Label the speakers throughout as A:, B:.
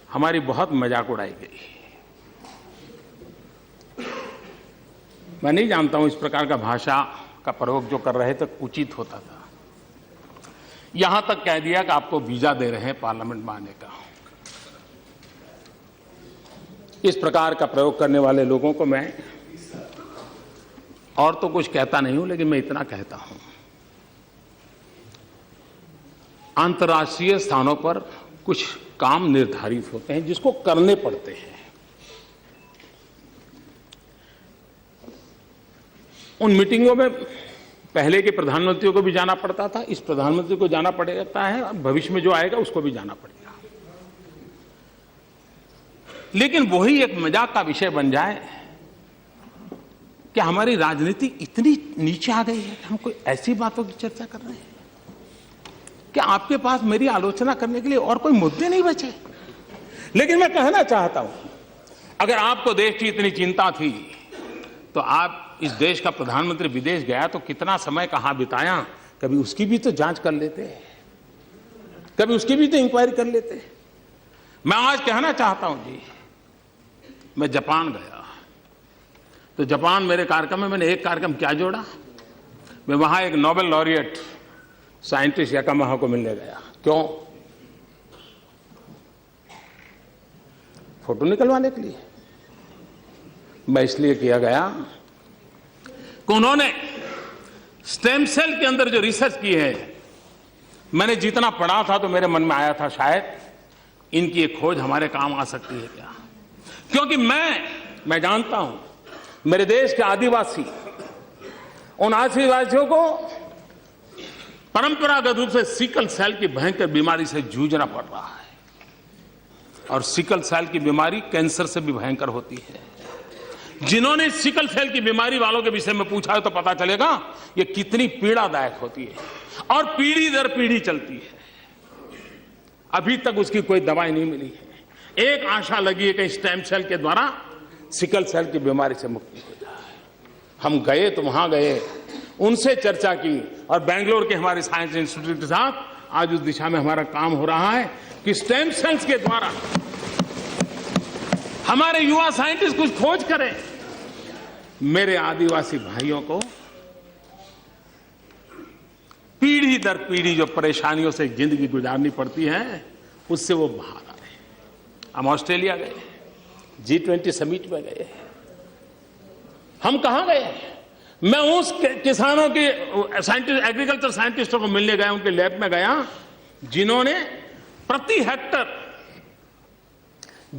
A: हमारी बहुत मजाक उड़ाई गई। मैं नहीं जानता हूं इस प्रकार का भाषा का प्रयोग जो कर रहे थे उचित होता था। यहां तक कह दिया कि आपको वीजा दे रहे हैं पार्लियामेंट में आने का। इस प्रकार का प्रयोग करने वाले लोगों को मैं और तो कुछ कहता नहीं हूं, लेकिन मैं इतना कहता हूं, अंतर्राष्ट्रीय स्थानों पर कुछ काम निर्धारित होते हैं जिसको करने पड़ते हैं। उन मीटिंगों में पहले के प्रधानमंत्रियों को भी जाना पड़ता था, इस प्रधानमंत्री को जाना पड़ता है, और भविष्य में जो आएगा उसको भी जाना पड़ेगा। लेकिन वही एक मजाक का विषय बन जाए कि हमारी राजनीति इतनी नीचे आ गई है कि हम कोई ऐसी बातों की चर्चा कर रहे हैं कि आपके पास मेरी आलोचना करने के लिए और कोई मुद्दे नहीं बचे। लेकिन मैं कहना चाहता हूं, अगर आपको देश की इतनी चिंता थी तो आप इस देश का प्रधानमंत्री विदेश गया तो कितना समय कहां बिताया, कभी उसकी भी तो जांच कर लेते, कभी उसकी भी तो इंक्वायरी कर लेते। मैं आज कहना चाहता हूं जी, मैं जापान गया तो जापान मेरे कार्यक्रम में मैंने एक कार्यक्रम क्या जोड़ा, मैं वहां एक नोबेल लॉरिएट साइंटिस्ट यामाहा को मिलने गया। क्यों? फोटो निकलवाने के लिए। मैं इसलिए किया गया कि उन्होंने स्टेम सेल के अंदर जो रिसर्च की है, मैंने जितना पढ़ा था तो मेरे मन में आया था शायद इनकी एक खोज हमारे काम आ सकती है क्या। क्योंकि मैं जानता हूं मेरे देश के आदिवासी, उन आदिवासियों को परंपरागत रूप से सिकल सेल की भयंकर बीमारी से जूझना पड़ रहा है, और सिकल सेल की बीमारी कैंसर से भी भयंकर होती है। जिन्होंने सिकल सेल की बीमारी वालों के विषय में पूछा है तो पता चलेगा ये कितनी पीड़ादायक होती है और पीढ़ी दर पीढ़ी चलती है। अभी तक उसकी कोई दवाई नहीं मिली है। एक आशा लगी है कि स्टेम सेल के द्वारा सिकल सेल की बीमारी से मुक्ति हो जाए। हम गए तो वहां गए, उनसे चर्चा की, और बेंगलोर के हमारे साइंस इंस्टीट्यूट के साथ आज उस दिशा में हमारा काम हो रहा है कि स्टेम सेल्स के द्वारा हमारे युवा साइंटिस्ट कुछ खोज करें। मेरे आदिवासी भाइयों को पीढ़ी दर पीढ़ी जो परेशानियों से जिंदगी गुजारनी पड़ती है उससे वो बाहर आए। हम ऑस्ट्रेलिया गए, G20 समिट में गए। हम कहां गए? मैं उस किसानों के साइंटिस्ट, एग्रीकल्चर साइंटिस्टों को मिलने गया, उनके लैब में गया जिन्होंने प्रति हेक्टर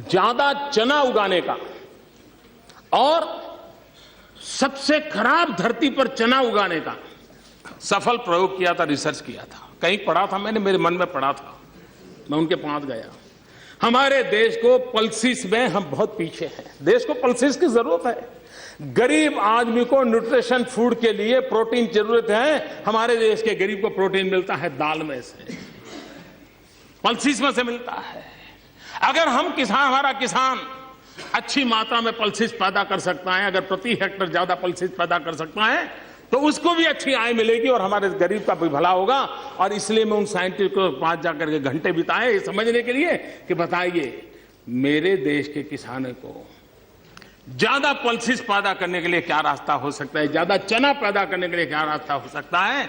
A: ज्यादा चना उगाने का और सबसे खराब धरती पर चना उगाने का सफल प्रयोग किया था, रिसर्च किया था। कहीं पढ़ा था मैंने, मेरे मन में पढ़ा था, मैं उनके पास गया। हमारे देश को पल्सिस में हम बहुत पीछे हैं। देश को पल्सिस की जरूरत है। गरीब आदमी को न्यूट्रिशन फूड के लिए प्रोटीन जरूरत है। हमारे देश के गरीब को प्रोटीन मिलता है दाल में से, पल्सिस में से मिलता है। अगर हम किसान, हमारा किसान अच्छी मात्रा में पल्सिस पैदा कर सकता है, अगर प्रति हेक्टर ज्यादा पल्सिस पैदा कर सकता है तो उसको भी अच्छी आय मिलेगी और हमारे गरीब का भी भला होगा। और इसलिए मैं उन साइंटिस्ट को पास जाकर के घंटे बिताए समझने के लिए कि बताइए मेरे देश के किसानों को ज्यादा पल्सिस पैदा करने के लिए क्या रास्ता हो सकता है, ज्यादा चना पैदा करने के लिए क्या रास्ता हो सकता है,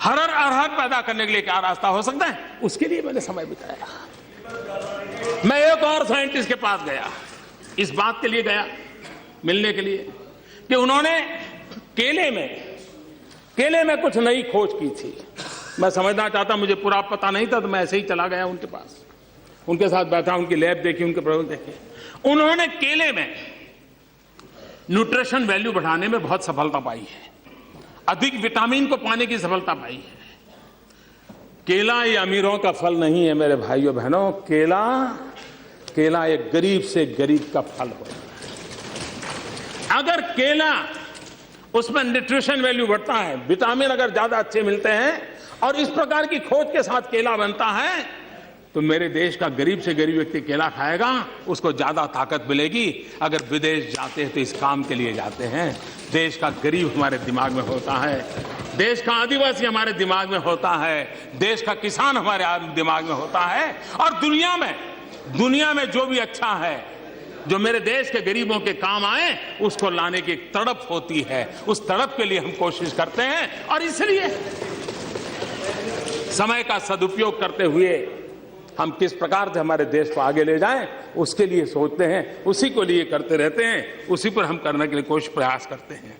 A: अरहर पैदा करने के लिए क्या रास्ता हो सकता है, उसके लिए मैंने समय बिताया। मैं एक और साइंटिस्ट के पास गया, इस बात के लिए गया मिलने के लिए कि उन्होंने केले में कुछ नई खोज की थी। मैं समझना चाहता, मुझे पूरा पता नहीं था, तो मैं ऐसे ही चला गया उनके पास, उनके साथ बैठा, उनकी लैब देखी, उनके प्रयोग देखे। उन्होंने केले में न्यूट्रिशन वैल्यू बढ़ाने में बहुत सफलता पाई है, अधिक विटामिन को पाने की सफलता पाई है। केला ये अमीरों का फल नहीं है मेरे भाइयों बहनों, केला एक गरीब से गरीब का फल होता है। अगर केला उसमें न्यूट्रिशन वैल्यू बढ़ता है, विटामिन अगर ज्यादा अच्छे मिलते हैं और इस प्रकार की खोज के साथ केला बनता है तो मेरे देश का गरीब से गरीब व्यक्ति केला खाएगा, उसको ज्यादा ताकत मिलेगी। अगर विदेश जाते हैं तो इस काम के लिए जाते हैं। देश का गरीब हमारे दिमाग में होता है, देश का आदिवासी हमारे दिमाग में होता है, देश का किसान हमारे दिमाग में होता है। और दुनिया में दुनिया में जो भी अच्छा है, जो मेरे देश के गरीबों के काम आए, उसको लाने की एक तड़प होती है। उस तड़प के लिए हम कोशिश करते हैं और इसलिए समय का सदुपयोग करते हुए हम किस प्रकार से हमारे देश को आगे ले जाएं, उसके लिए सोचते हैं, उसी को लिए करते रहते हैं, उसी पर हम करने के लिए कोशिश प्रयास करते हैं।